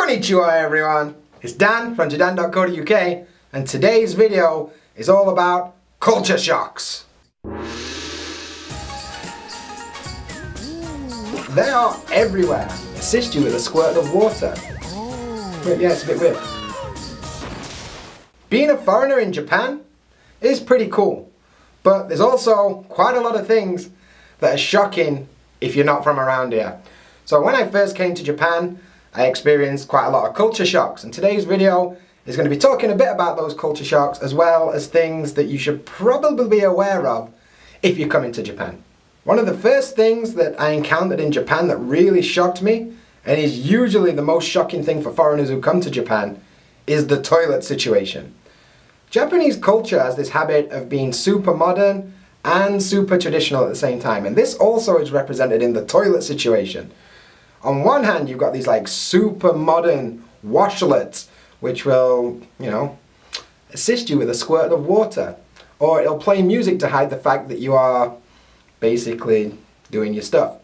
Konnichiwa everyone, it's Dan from JaDan.co.uk and today's video is all about culture shocks. They are everywhere. Assist you with a squirt of water. But yeah, it's a bit weird. Being a foreigner in Japan is pretty cool, but there's also quite a lot of things that are shocking if you're not from around here. So when I first came to Japan, I experienced quite a lot of culture shocks, and today's video is going to be talking a bit about those culture shocks as well as things that you should probably be aware of if you're coming to Japan. One of the first things that I encountered in Japan that really shocked me, and is usually the most shocking thing for foreigners who come to Japan, is the toilet situation. Japanese culture has this habit of being super modern and super traditional at the same time, and this also is represented in the toilet situation. On one hand, you've got these like super modern washlets, which will, assist you with a squirt of water. Or it'll play music to hide the fact that you are basically doing your stuff.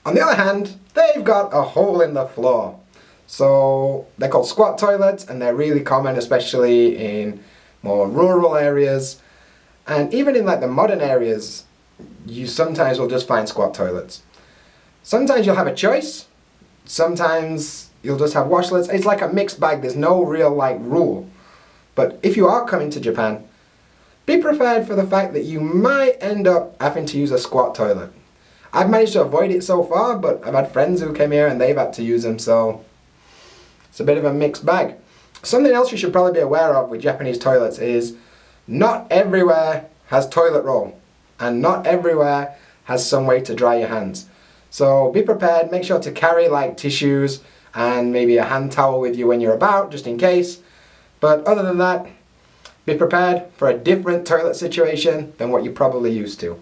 On the other hand, they've got a hole in the floor. So they're called squat toilets, and they're really common, especially in more rural areas. And even in like the modern areas, you sometimes will just find squat toilets. Sometimes you'll have a choice, sometimes you'll just have washlets. It's like a mixed bag, there's no real rule. But if you are coming to Japan, be prepared for the fact that you might end up having to use a squat toilet. I've managed to avoid it so far, but I've had friends who came here and they've had to use them, so it's a bit of a mixed bag. Something else you should probably be aware of with Japanese toilets is not everywhere has toilet roll, and not everywhere has some way to dry your hands. So be prepared, make sure to carry like tissues and maybe a hand towel with you when you're about, just in case. But other than that, be prepared for a different toilet situation than what you're probably used to.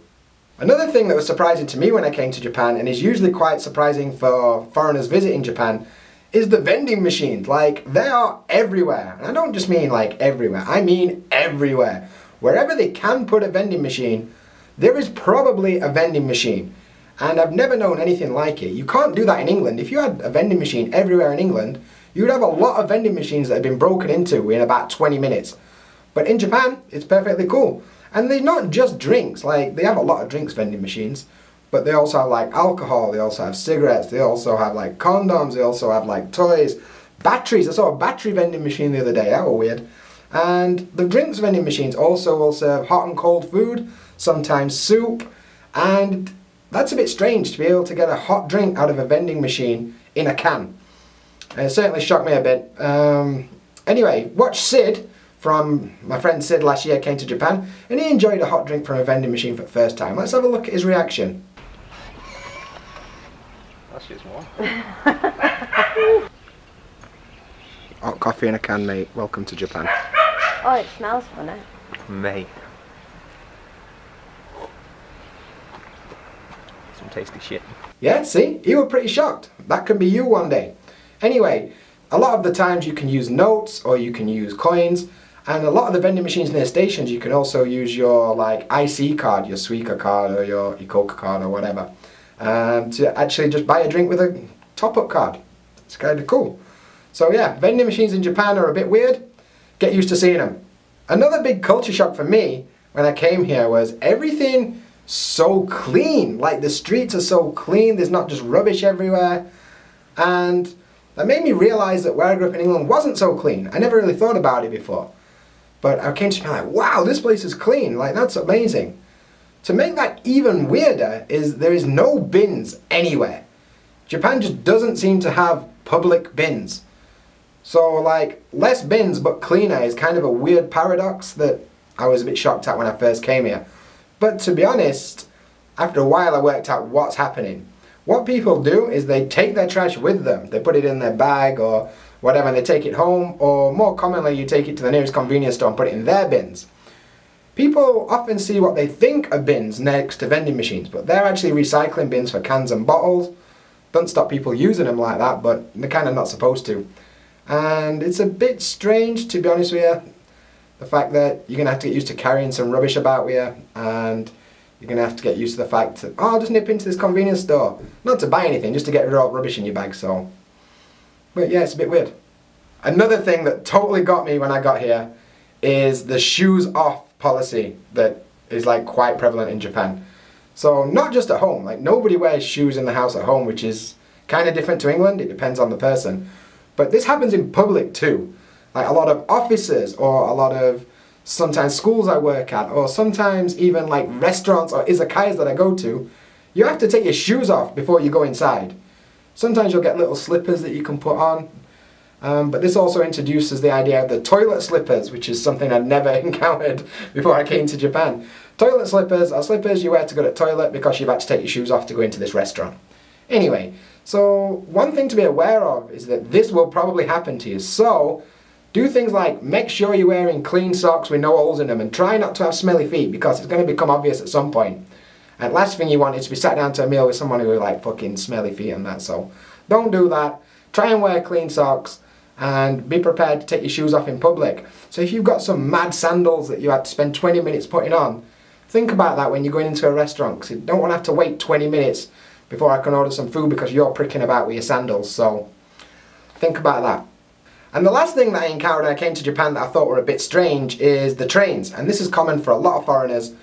Another thing that was surprising to me when I came to Japan, and is usually quite surprising for foreigners visiting Japan, is the vending machines. Like, they are everywhere. And I don't just mean like everywhere, I mean everywhere. Wherever they can put a vending machine, there is probably a vending machine. And I've never known anything like it. You can't do that in England. If you had a vending machine everywhere in England, you'd have a lot of vending machines that have been broken into in about 20 minutes. But in Japan, it's perfectly cool. And they're not just drinks, like they have a lot of drinks vending machines, but they also have like alcohol, they also have cigarettes, they also have like condoms, they also have like toys, batteries. I saw a battery vending machine the other day, that was weird. And the drinks vending machines also will serve hot and cold food, sometimes soup, and that's a bit strange to be able to get a hot drink out of a vending machine in a can. And it certainly shocked me a bit. Anyway, watch Sid from my friend Sid last year came to Japan, and he enjoyed a hot drink from a vending machine for the first time. Let's have a look at his reaction. That shit's warm. Hot coffee in a can, mate. Welcome to Japan. Oh, it smells funny. Mate. Some tasty shit. Yeah, see? You were pretty shocked. That can be you one day. Anyway, a lot of the times you can use notes or you can use coins, and a lot of the vending machines near stations you can also use your IC card, your Suica card or your Coca card or whatever, to actually just buy a drink with a top-up card. It's kind of cool. So yeah, vending machines in Japan are a bit weird. Get used to seeing them. Another big culture shock for me when I came here was everything so clean. Like the streets are so clean, there's not just rubbish everywhere. And that made me realise that where I grew up in England wasn't so clean. I never really thought about it before. But I came to Japan like, wow, this place is clean, like that's amazing. To make that even weirder is there is no bins anywhere. Japan just doesn't seem to have public bins. So like, less bins but cleaner is kind of a weird paradox that I was a bit shocked at when I first came here. But to be honest, after a while I worked out what's happening. What people do is they take their trash with them. They put it in their bag or whatever and they take it home, or more commonly you take it to the nearest convenience store and put it in their bins. People often see what they think are bins next to vending machines, but they're actually recycling bins for cans and bottles. Don't stop people using them like that, but they're kind of not supposed to. And it's a bit strange, to be honest with you, the fact that you're going to have to get used to carrying some rubbish about with you, and you're going to have to get used to the fact that, oh, I'll just nip into this convenience store. Not to buy anything, just to get rid of all rubbish in your bag, so But yeah, it's a bit weird. Another thing that totally got me when I got here is the shoes off policy that is like quite prevalent in Japan. So not just at home, like nobody wears shoes in the house at home, which is kind of different to England. It depends on the person. But this happens in public too. Like a lot of offices, or a lot of sometimes schools I work at, or sometimes even like restaurants or izakayas that I go to, you have to take your shoes off before you go inside. Sometimes you'll get little slippers that you can put on. But this also introduces the idea of the toilet slippers, which is something I'd never encountered before I came to Japan. Toilet slippers are slippers you wear to go to the toilet because you've had to take your shoes off to go into this restaurant. Anyway, so one thing to be aware of is that this will probably happen to you. So do things like make sure you're wearing clean socks with no holes in them, and try not to have smelly feet because it's going to become obvious at some point. And last thing you want is to be sat down to a meal with someone who like fucking smelly feet and that. So don't do that. Try and wear clean socks. And be prepared to take your shoes off in public. So if you've got some mad sandals that you had to spend 20 minutes putting on, think about that when you're going into a restaurant, because you don't want to have to wait 20 minutes before I can order some food because you're pricking about with your sandals. So think about that. And the last thing that I encountered when I came to Japan that I thought were a bit strange is the trains. And this is common for a lot of foreigners.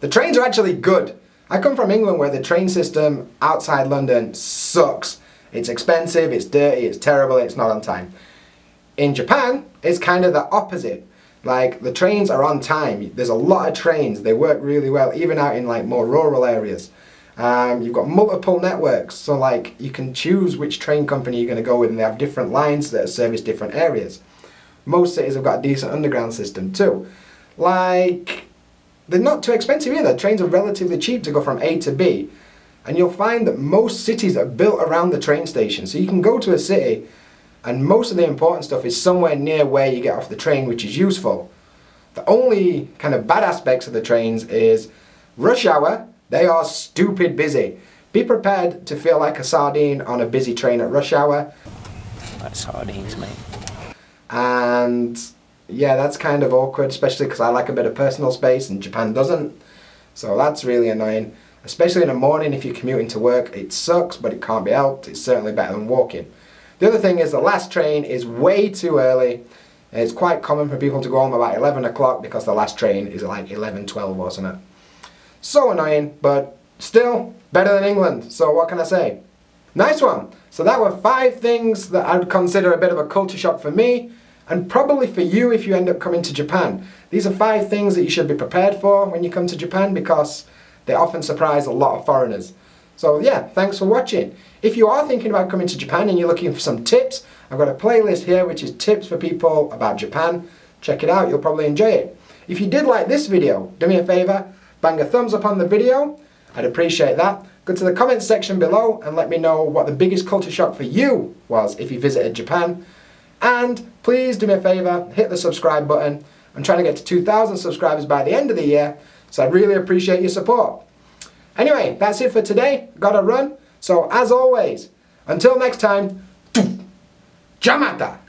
The trains are actually good. I come from England where the train system outside London sucks. It's expensive, it's dirty, it's terrible, it's not on time. In Japan, it's kind of the opposite. Like, the trains are on time. There's a lot of trains. They work really well, even out in like more rural areas. You've got multiple networks, so like you can choose which train company you're going to go with, and they have different lines that service different areas. Most cities have got a decent underground system too. Like, they're not too expensive either. Trains are relatively cheap to go from A to B. And you'll find that most cities are built around the train station. So you can go to a city and most of the important stuff is somewhere near where you get off the train, which is useful. The only kind of bad aspects of the trains is rush hour. They are stupid busy. Be prepared to feel like a sardine on a busy train at rush hour. Like sardines, mate. And yeah, that's kind of awkward, especially because I like a bit of personal space and Japan doesn't. So that's really annoying. Especially in the morning if you're commuting to work. It sucks, but it can't be helped. It's certainly better than walking. The other thing is the last train is way too early. It's quite common for people to go home about 11 o'clock because the last train is like 11:12 or something. So annoying, but still better than England. So what can I say? Nice one. So that were 5 things that I would consider a bit of a culture shock for me, and probably for you if you end up coming to Japan. These are 5 things that you should be prepared for when you come to Japan because they often surprise a lot of foreigners. So yeah, thanks for watching. If you are thinking about coming to Japan and you're looking for some tips, I've got a playlist here which is tips for people about Japan. Check it out, you'll probably enjoy it. If you did like this video, do me a favour, bang a thumbs up on the video. I'd appreciate that. Go to the comments section below and let me know what the biggest culture shock for you was if you visited Japan. And please do me a favour, hit the subscribe button. I'm trying to get to 2,000 subscribers by the end of the year. So I'd really appreciate your support. Anyway, that's it for today. Gotta run. So as always, until next time, Jamata!